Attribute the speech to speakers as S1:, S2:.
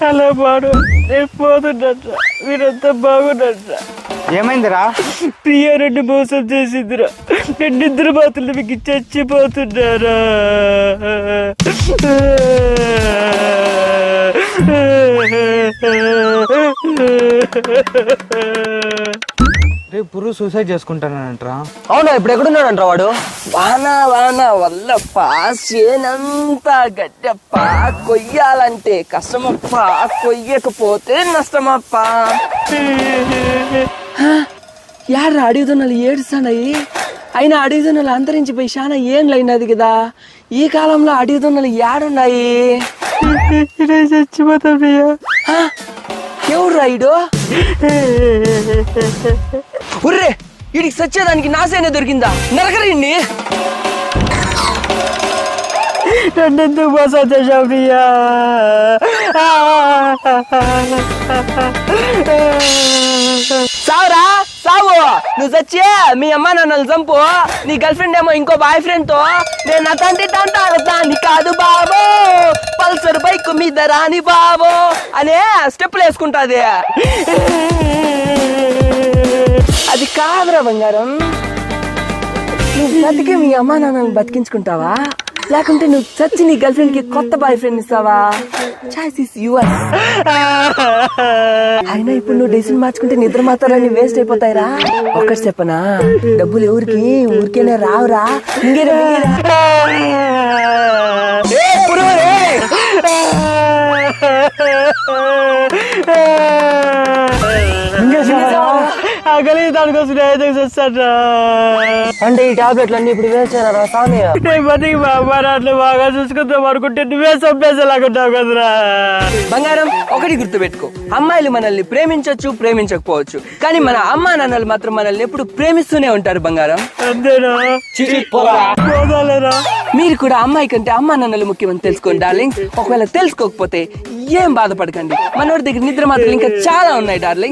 S1: అలా పాడు నేను పోతున్నట్రా, మీరంతా బాగున్నట్రా.
S2: ఏమైందిరా?
S1: ప్రియారెడ్డి మోసం చేసిందిరా, నేను నిద్ర మాత్రం మీకు చచ్చిపోతున్నారా.
S2: రేపు సూసైడ్ చేసుకుంటానంటరా.
S3: అవునా? ఇప్పుడు ఎక్కడున్నాడంట్రా వాడు? వాన వల్ల పాసేనంతా గడ్డప్ప, కొయ్యాలంటే కష్టమప్ప, కొయ్యకపోతే నష్టమప్ప. యాడ్రా అడుగుతున్నలు ఏడుస్తాయి. అయినా అడుగుతున్నలు అంతరించిపోయి చాలా ఏం అయినది కదా. ఈ కాలంలో అడుగుతున్నలు ఏడున్నాయి?
S1: చచ్చిపోతా ప్రియా.
S3: ఎవరు రాయుడు? ఉర్రే, వీడికి సచ్చేదానికి నాసేనే దొరికిందా? నరకరండి.
S1: నన్నెందుకు మోసం చేశావు ప్రియా?
S3: సావురా సావు, నువ్వు చచ్చే మీ అమ్మ నన్ను చంపు. నీ గర్ల్ ఫ్రెండ్ ఏమో ఇంకో బాయ్ ఫ్రెండ్ తో నేను అతంటి తంటాని కాదు బాబో, పల్సర్ బైక్ మీద రాని బాబో అనే స్టెప్పులు వేసుకుంటాది. అది కాదురా బంగారం, నువ్వు బతికే మీ అమ్మ నాన్నని బతికించుకుంటావా, లేకుంటే నువ్వు చచ్చి నీ గర్ల్ ఫ్రెండ్ కి కొత్త బాయ్ ఫ్రెండ్ ఇస్తావా? Choice is yours. అయినా ఇప్పుడు నువ్వు డెసిషన్ మార్చుకుంటే నిద్ర మాత్రాన్ని వేస్ట్ అయిపోతాయిరా. ఒక్కటి చెప్పనా, డబ్బులు ఎవరికి ఊరికేనే రావురా.
S1: ఆకలి దానికోసం వస్తాడ్రా.
S3: అంటే ఈ టాబ్లెట్లు అన్ని ఇప్పుడు వేసారా స్వామి?
S1: బతికి మా అమ్మ నాన్న బాగా చూసుకుందాం అనుకుంటే నువ్వే చంపేసేలాగుంటావు కదరా.
S3: బంగారం, ఒకటి గుర్తుపెట్టుకో, అమ్మాయిలు మనల్ని ప్రేమించొచ్చు, ప్రేమించకపోవచ్చు, కానీ మన అమ్మా నాన్నలు మాత్రం మనల్ని ఎప్పుడు ప్రేమిస్తూనే ఉంటారు బంగారం.
S1: అంతేనా?
S3: మీరు కూడా అమ్మాయి కంటే అమ్మా నాన్నలు ముఖ్యమని తెలుసుకోండి డార్లింగ్. ఒకవేళ తెలుసుకోకపోతే ఏం బాధపడకండి, మనోడి దగ్గర నిద్ర మాత్రం ఇంకా చాలా ఉన్నాయి డార్లింగ్.